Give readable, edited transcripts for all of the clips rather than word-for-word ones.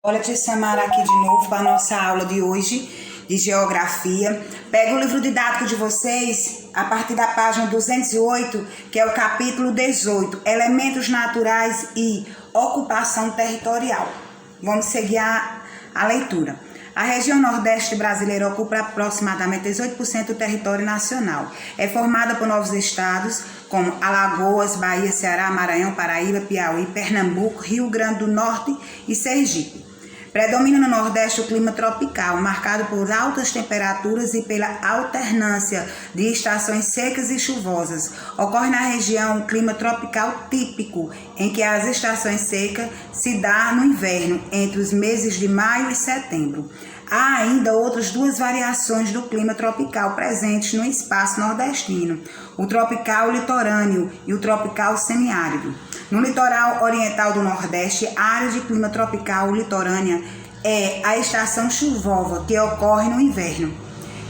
Olha, te chamar aqui de novo para a nossa aula de hoje de geografia. Pega o livro didático de vocês a partir da página 208, que é o capítulo 18, Elementos Naturais e Ocupação Territorial. Vamos seguir a leitura. A região nordeste brasileira ocupa aproximadamente 18% do território nacional. É formada por novos estados como Alagoas, Bahia, Ceará, Maranhão, Paraíba, Piauí, Pernambuco, Rio Grande do Norte e Sergipe. Predomina no Nordeste o clima tropical, marcado por altas temperaturas e pela alternância de estações secas e chuvosas. Ocorre na região um clima tropical típico, em que as estações secas se dão no inverno, entre os meses de maio e setembro. Há ainda outras duas variações do clima tropical presentes no espaço nordestino, o tropical litorâneo e o tropical semiárido. No litoral oriental do Nordeste, a área de clima tropical litorânea é a estação chuvosa, que ocorre no inverno,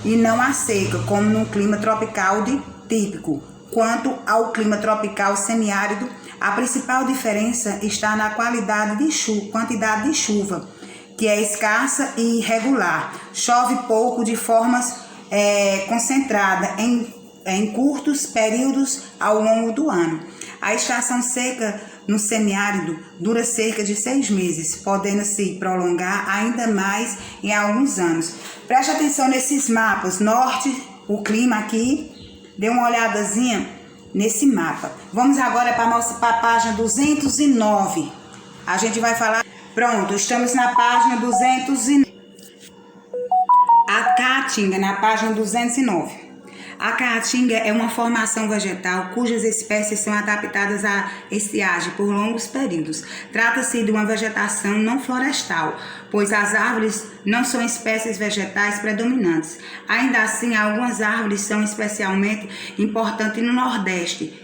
e não a seca, como no clima tropical típico. Quanto ao clima tropical semiárido, a principal diferença está na quantidade de chuva, que é escassa e irregular. Chove pouco de forma concentrada em curtos períodos ao longo do ano. A estação seca no semiárido dura cerca de 6 meses, podendo se prolongar ainda mais em alguns anos. Preste atenção nesses mapas. Norte, o clima aqui, dê uma olhadazinha nesse mapa. Vamos agora para a página 209. A gente vai falar... Pronto, estamos na página 209. A caatinga, na página 209. A caatinga é uma formação vegetal cujas espécies são adaptadas à estiagem por longos períodos. Trata-se de uma vegetação não florestal, pois as árvores não são espécies vegetais predominantes. Ainda assim, algumas árvores são especialmente importantes no Nordeste,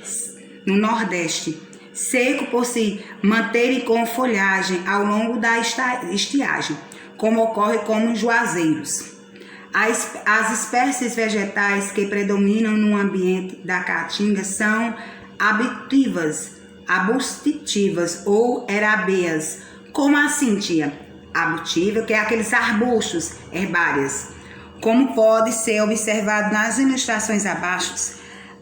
seco por se manterem com folhagem ao longo da estiagem, como ocorre com os juazeiros. As espécies vegetais que predominam no ambiente da caatinga são arbustivas ou herbáceas. Como assim, tia? Arbustiva, que é aqueles arbustos herbáceas. Como pode ser observado nas ilustrações abaixo,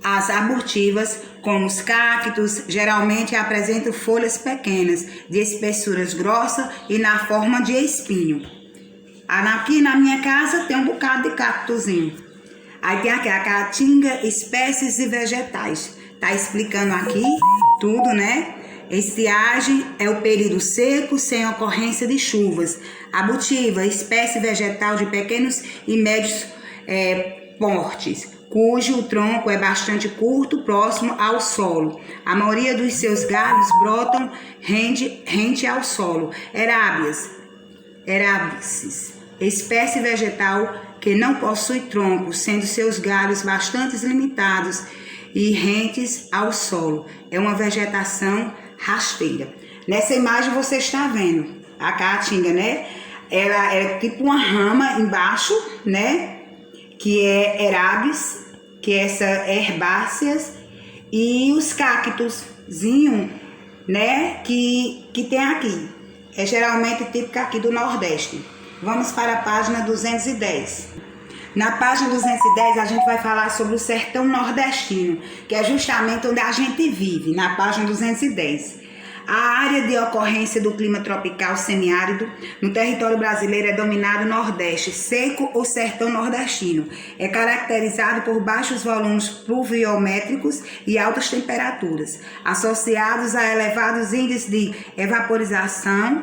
as arbustivas, como os cactos, geralmente apresentam folhas pequenas, de espessuras grossa e na forma de espinho. Aqui na minha casa tem um bocado de cactozinho. Aí tem aqui a caatinga, espécies e vegetais. Tá explicando aqui tudo, né? Estiagem é o período seco sem ocorrência de chuvas. Abutiva, espécie vegetal de pequenos e médios portes, cujo tronco é bastante curto, próximo ao solo. A maioria dos seus galhos brotam rente ao solo. Heráceas, espécie vegetal que não possui tronco, sendo seus galhos bastante limitados e rentes ao solo. É uma vegetação rasteira. Nessa imagem você está vendo a caatinga, né? Ela é tipo uma rama embaixo, né? Que é heráceas, que é essa herbáceas, e os cactozinhos, né? Que tem aqui. É geralmente típico aqui do Nordeste. Vamos para a página 210. Na página 210 a gente vai falar sobre o sertão nordestino, que é justamente onde a gente vive, na página 210. A área de ocorrência do clima tropical semiárido no território brasileiro é dominado Nordeste, seco ou sertão nordestino. É caracterizado por baixos volumes pluviométricos e altas temperaturas, associados a elevados índices de evaporização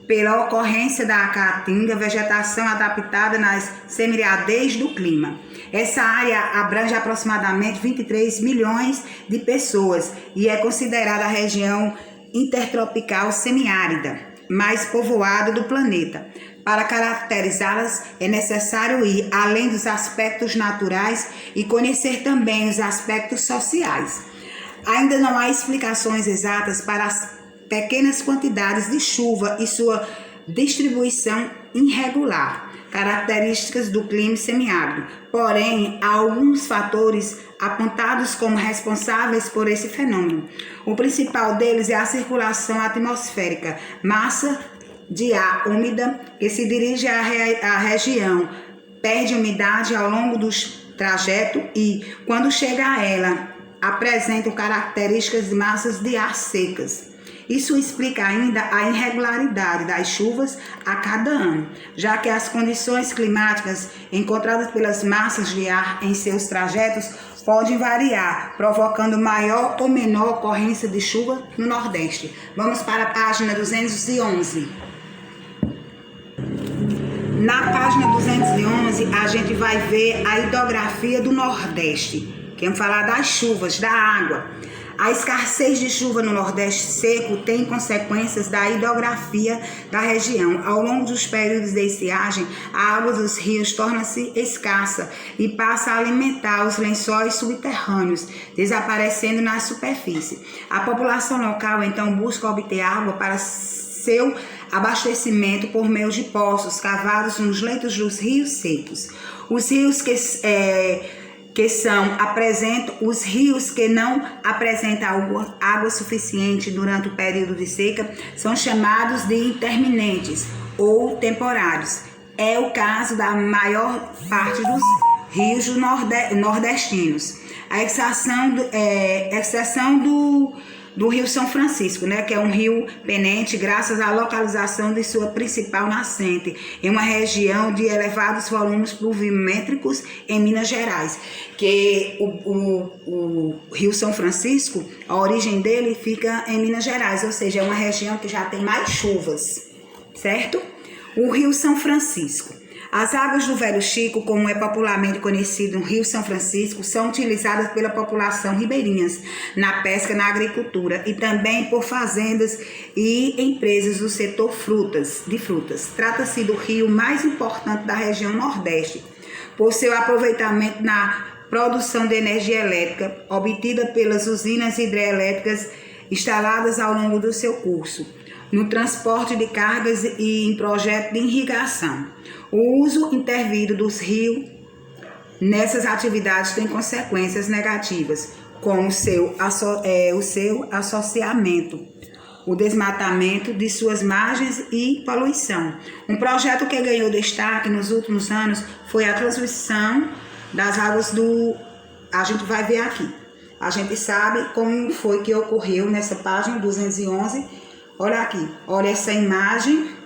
pela ocorrência da caatinga, vegetação adaptada nas semiaridez do clima. Essa área abrange aproximadamente 23 milhões de pessoas e é considerada a região intertropical semiárida mais povoada do planeta. Para caracterizá-las é necessário ir além dos aspectos naturais e conhecer também os aspectos sociais. Ainda não há explicações exatas para as pequenas quantidades de chuva e sua distribuição irregular, características do clima semiárido. Porém, há alguns fatores apontados como responsáveis por esse fenômeno. O principal deles é a circulação atmosférica, massa de ar úmida que se dirige à região, perde umidade ao longo do trajeto e, quando chega a ela, apresentam características de massas de ar secas. Isso explica ainda a irregularidade das chuvas a cada ano, já que as condições climáticas encontradas pelas massas de ar em seus trajetos podem variar, provocando maior ou menor ocorrência de chuva no Nordeste. Vamos para a página 211. Na página 211, a gente vai ver a hidrografia do Nordeste. Vamos falar das chuvas, da água. A escassez de chuva no Nordeste seco tem consequências da hidrografia da região. Ao longo dos períodos de estiagem, a água dos rios torna-se escassa e passa a alimentar os lençóis subterrâneos, desaparecendo na superfície. A população local, então, busca obter água para seu abastecimento por meio de poços cavados nos leitos dos rios secos. Os rios os rios que não apresentam água suficiente durante o período de seca são chamados de intermitentes ou temporários. É o caso da maior parte dos rios nordestinos. A exceção do Rio São Francisco, né, que é um rio penente graças à localização de sua principal nascente, em uma região de elevados volumes pluviométricos em Minas Gerais, que o Rio São Francisco, a origem dele fica em Minas Gerais, ou seja, é uma região que já tem mais chuvas, certo? O Rio São Francisco. As águas do Velho Chico, como é popularmente conhecido no Rio São Francisco, são utilizadas pela população ribeirinhas na pesca e na agricultura e também por fazendas e empresas do setor de frutas. Trata-se do rio mais importante da região Nordeste, por seu aproveitamento na produção de energia elétrica obtida pelas usinas hidrelétricas instaladas ao longo do seu curso, no transporte de cargas e em projetos de irrigação. O uso indevido dos rios nessas atividades tem consequências negativas, como o seu associamento, o desmatamento de suas margens e poluição. Um projeto que ganhou destaque nos últimos anos foi a transmissão das águas do... A gente vai ver aqui. A gente sabe como foi que ocorreu nessa página 211. Olha aqui, olha essa imagem.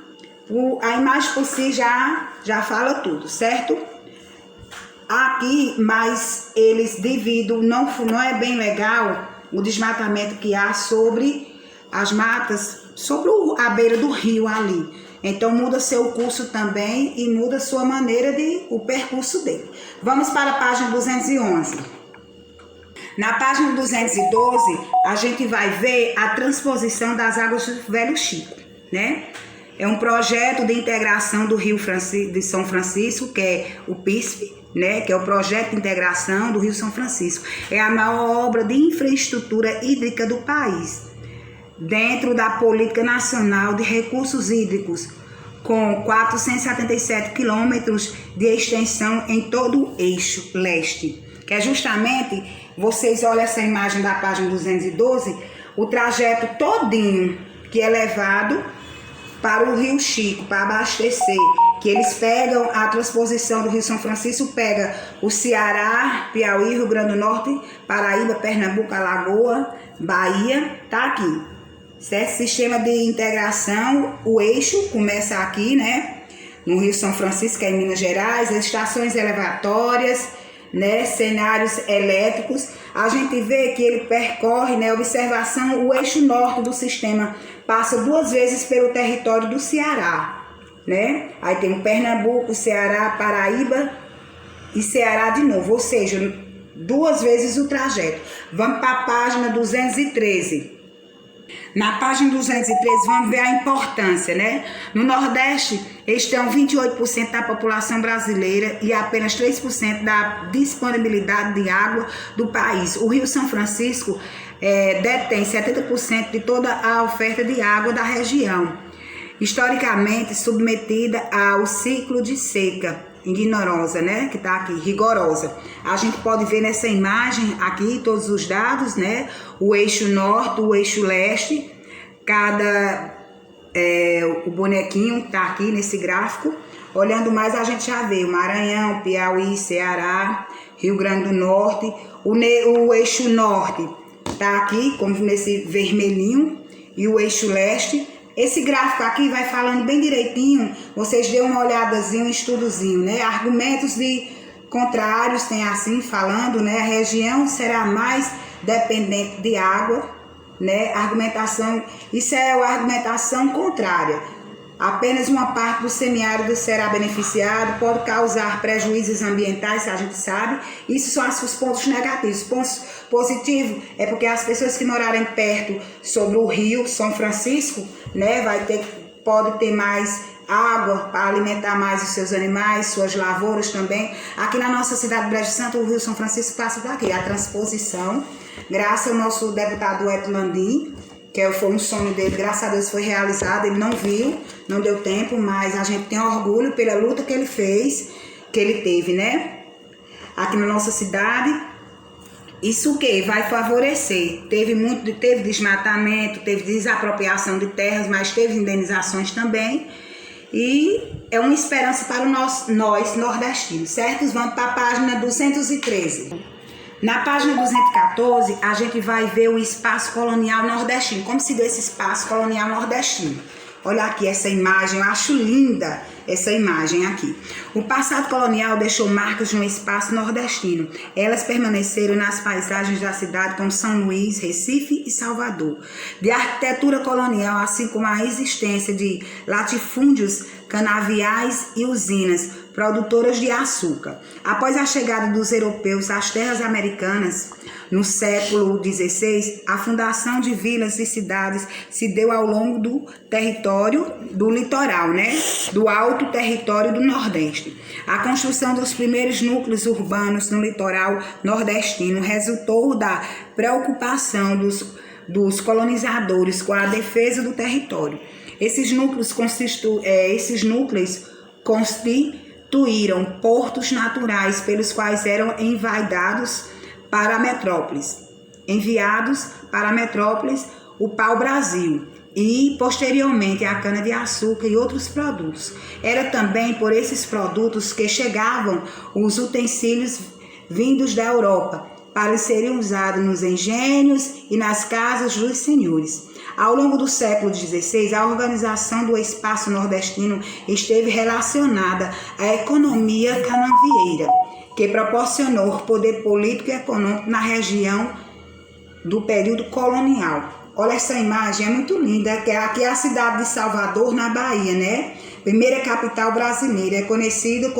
A imagem por si já fala tudo, certo? Aqui, mas eles devido, não é bem legal o desmatamento que há sobre as matas, sobre a beira do rio ali. Então muda seu curso também e muda sua maneira o percurso dele. Vamos para a página 211. Na página 212, a gente vai ver a transposição das águas do Velho Chico, né? É um projeto de integração do Rio de São Francisco, que é o PISF, né? Que é o Projeto de Integração do Rio São Francisco. É a maior obra de infraestrutura hídrica do país, dentro da Política Nacional de Recursos Hídricos, com 477 quilômetros de extensão em todo o eixo leste, que é justamente, vocês olham essa imagem da página 212, o trajeto todinho que é levado para o Rio Chico, para abastecer, que eles pegam a transposição do Rio São Francisco, pega o Ceará, Piauí, Rio Grande do Norte, Paraíba, Pernambuco, Alagoas, Bahia, tá aqui. Certo? Sistema de integração, o eixo começa aqui, né? No Rio São Francisco, que é em Minas Gerais, as estações elevatórias, né? Cenários elétricos. A gente vê que ele percorre, né? Observação, o eixo norte do sistema passa 2 vezes pelo território do Ceará, né? Aí tem o Pernambuco, Ceará, Paraíba e Ceará de novo, ou seja, 2 vezes o trajeto. Vamos para a página 213. Na página 213, vamos ver a importância, né? No Nordeste, estão 28% da população brasileira e apenas 3% da disponibilidade de água do país. O Rio São Francisco detém 70% de toda a oferta de água da região, historicamente submetida ao ciclo de seca rigorosa, né? Que tá aqui, rigorosa. A gente pode ver nessa imagem aqui todos os dados, né? O eixo norte, o eixo leste, cada o bonequinho tá aqui nesse gráfico. Olhando mais, a gente já vê o Maranhão, Piauí, Ceará, Rio Grande do Norte. O eixo norte tá aqui, como nesse vermelhinho, e o eixo leste. Esse gráfico aqui vai falando bem direitinho, vocês dêem uma olhadazinha, um estudozinho, né? Argumentos de contrários tem assim falando, né? A região será mais dependente de água, né? Argumentação, isso é a argumentação contrária. Apenas uma parte do semiárido será beneficiado, pode causar prejuízos ambientais, a gente sabe. Isso são os pontos negativos. Os pontos positivos é porque as pessoas que morarem perto sobre o rio São Francisco, né, pode ter mais água para alimentar mais os seus animais, suas lavouras também. Aqui na nossa cidade de Brejo Santo, o rio São Francisco passa daqui. A transposição, graças ao nosso deputado Eto Landim, que foi um sonho dele, graças a Deus foi realizado, ele não viu, não deu tempo, mas a gente tem orgulho pela luta que ele fez, que ele teve, né? Aqui na nossa cidade, isso o que vai favorecer? Teve desmatamento, teve desapropriação de terras, mas teve indenizações também, e é uma esperança para nós nordestinos, certo? Vamos para a página 213. Na página 214, a gente vai ver o espaço colonial nordestino. Como se deu esse espaço colonial nordestino? Olha aqui essa imagem, eu acho linda essa imagem aqui. O passado colonial deixou marcas de um espaço nordestino. Elas permaneceram nas paisagens da cidade como São Luís, Recife e Salvador. De arquitetura colonial, assim como a existência de latifúndios, canaviais e usinas produtoras de açúcar. Após a chegada dos europeus às terras americanas, no século XVI, a fundação de vilas e cidades se deu ao longo do território do litoral, né? Do alto território do Nordeste. A construção dos primeiros núcleos urbanos no litoral nordestino resultou da preocupação dos colonizadores com a defesa do território. Esses núcleos constituíram portos naturais pelos quais eram enviados para metrópoles o pau-brasil e, posteriormente, a cana-de-açúcar e outros produtos. Era também por esses produtos que chegavam os utensílios vindos da Europa para serem usados nos engenhos e nas casas dos senhores. Ao longo do século XVI, a organização do espaço nordestino esteve relacionada à economia canavieira, que proporcionou poder político e econômico na região do período colonial. Olha essa imagem, é muito linda, que aqui é a cidade de Salvador, na Bahia, né? Primeira capital brasileira, é conhecida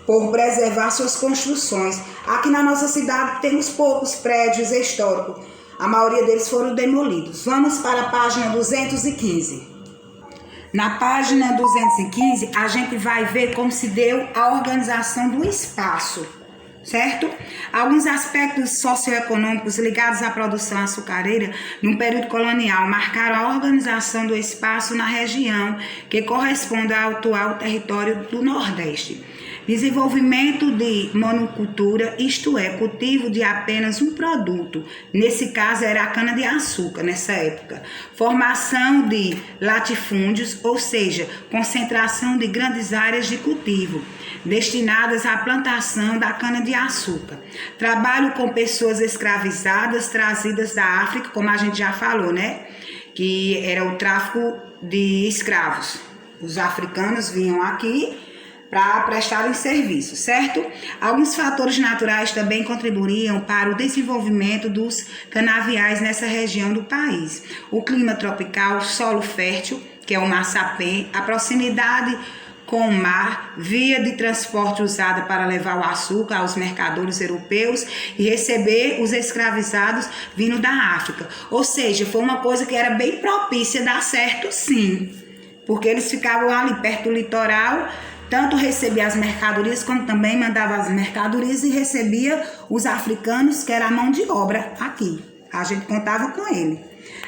por preservar suas construções. Aqui na nossa cidade temos poucos prédios históricos, a maioria deles foram demolidos. Vamos para a página 215. Na página 215, a gente vai ver como se deu a organização do espaço, certo? Alguns aspectos socioeconômicos ligados à produção açucareira no período colonial marcaram a organização do espaço na região que corresponde ao atual território do Nordeste. Desenvolvimento de monocultura, isto é, cultivo de apenas um produto. Nesse caso era a cana-de-açúcar, nessa época. Formação de latifúndios, ou seja, concentração de grandes áreas de cultivo, destinadas à plantação da cana-de-açúcar. Trabalho com pessoas escravizadas, trazidas da África, como a gente já falou, né? Que era o tráfico de escravos. Os africanos vinham aqui para prestarem serviço, certo? Alguns fatores naturais também contribuíam para o desenvolvimento dos canaviais nessa região do país. O clima tropical, solo fértil, que é o maçapê, a proximidade com o mar, via de transporte usada para levar o açúcar aos mercadores europeus e receber os escravizados vindo da África. Ou seja, foi uma coisa que era bem propícia a dar certo, sim, porque eles ficavam ali perto do litoral, tanto recebia as mercadorias, como também mandava as mercadorias e recebia os africanos, que era a mão de obra aqui. A gente contava com ele.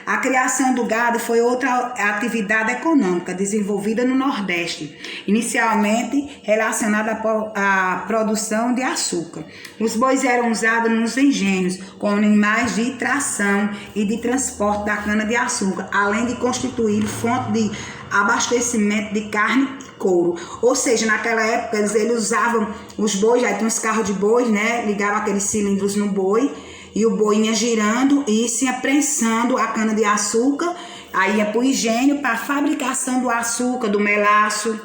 A criação do gado foi outra atividade econômica desenvolvida no Nordeste, inicialmente relacionada à produção de açúcar. Os bois eram usados nos engenhos como animais de tração e de transporte da cana-de-açúcar, além de constituir fonte de abastecimento de carne e couro. Ou seja, naquela época eles usavam os bois, já tinha uns carros de boi, né? Ligavam aqueles cilindros no boi e o boi ia girando e se prensando a cana-de-açúcar, aí ia para o engenho para a fabricação do açúcar, do melaço,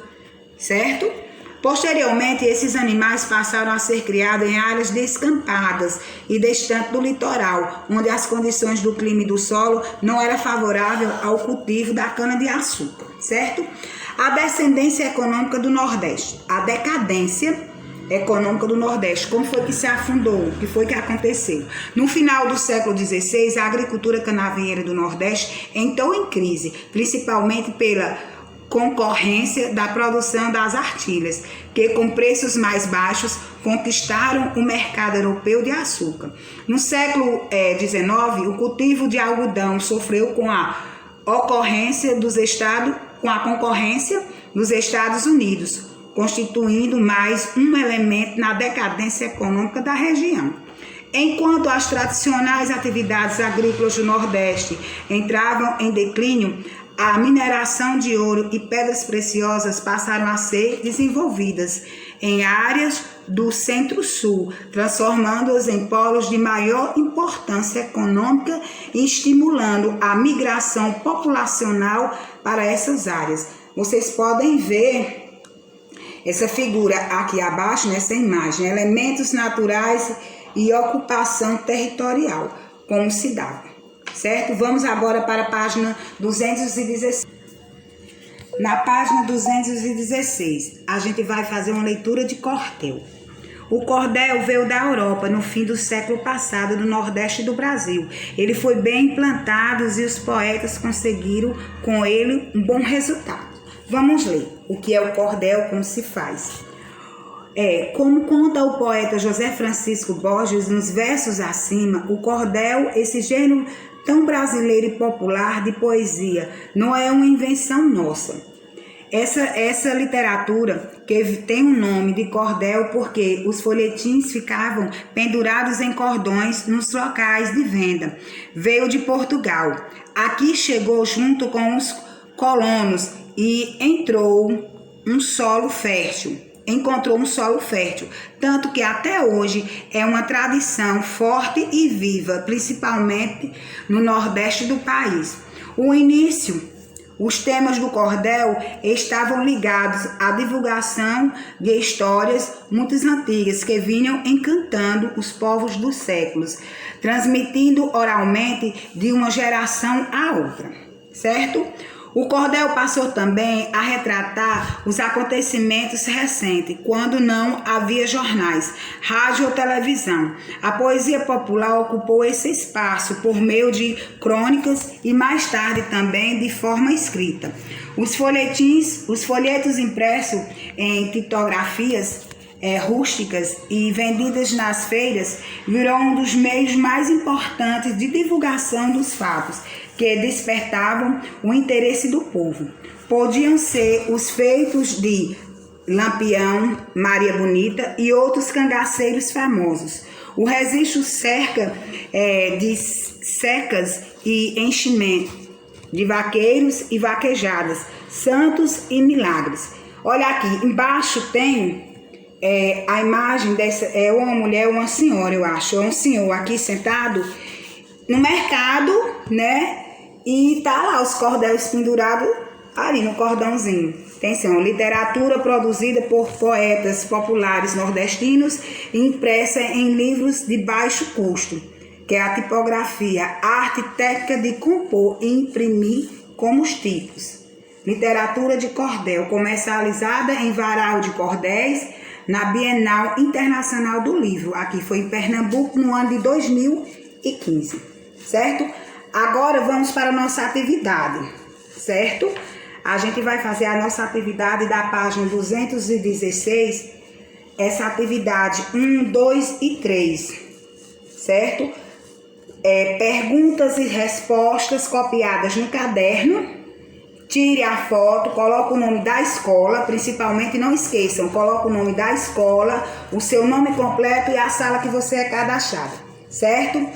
certo? Posteriormente, esses animais passaram a ser criados em áreas descampadas e distantes do litoral, onde as condições do clima e do solo não eram favoráveis ao cultivo da cana-de-açúcar, certo? A descendência econômica do Nordeste, a decadência econômica do Nordeste, como foi que se afundou, o que foi que aconteceu? No final do século XVI, a agricultura canavieira do Nordeste entrou em crise, principalmente pela concorrência da produção das artilhas, que com preços mais baixos conquistaram o mercado europeu de açúcar. No século XIX, o cultivo de algodão sofreu com a concorrência dos Estados Unidos, constituindo mais um elemento na decadência econômica da região. Enquanto as tradicionais atividades agrícolas do Nordeste entravam em declínio, a mineração de ouro e pedras preciosas passaram a ser desenvolvidas em áreas do Centro-Sul, transformando-as em polos de maior importância econômica e estimulando a migração populacional para essas áreas. Vocês podem ver essa figura aqui abaixo, nessa imagem, elementos naturais e ocupação territorial, como se dava. Certo? Vamos agora para a página 216. Na página 216, a gente vai fazer uma leitura de cordel. O cordel veio da Europa no fim do século passado, do Nordeste do Brasil. Ele foi bem implantado e os poetas conseguiram com ele um bom resultado. Vamos ler o que é o cordel, como se faz. Como conta o poeta José Francisco Borges nos versos acima, o cordel, esse gênero tão brasileiro e popular de poesia, não é uma invenção nossa. Essa literatura que tem o nome de cordel porque os folhetins ficavam pendurados em cordões nos locais de venda. Veio de Portugal. Aqui chegou junto com os colonos e encontrou um solo fértil, tanto que até hoje é uma tradição forte e viva, principalmente no Nordeste do país. Os temas do cordel estavam ligados à divulgação de histórias muito antigas que vinham encantando os povos dos séculos, transmitindo oralmente de uma geração a outra, certo? O cordel passou também a retratar os acontecimentos recentes, quando não havia jornais, rádio ou televisão. A poesia popular ocupou esse espaço por meio de crônicas e mais tarde também de forma escrita. Os folhetos impressos em litografias rústicas e vendidas nas feiras virou um dos meios mais importantes de divulgação dos fatos que despertavam o interesse do povo. Podiam ser os feitos de Lampião, Maria Bonita e outros cangaceiros famosos. O registro de secas e enchimento de vaqueiros e vaquejadas, santos e milagres. Olha aqui, embaixo tem a imagem dessa, uma mulher, uma senhora, eu acho, um senhor aqui sentado no mercado, né? E tá lá os cordéis pendurados ali no cordãozinho. Atenção, literatura produzida por poetas populares nordestinos e impressa em livros de baixo custo, que é a tipografia, a arte técnica de compor e imprimir como os tipos. Literatura de cordel, comercializada em varal de cordéis, na Bienal Internacional do Livro. Aqui foi em Pernambuco no ano de 2015, certo? Agora vamos para a nossa atividade, certo? A gente vai fazer a nossa atividade da página 216, essa atividade 1, 2 e 3, certo? perguntas e respostas copiadas no caderno. Tire a foto, coloque o nome da escola, principalmente não esqueçam, coloque o nome da escola, o seu nome completo e a sala que você é cadastrado, certo?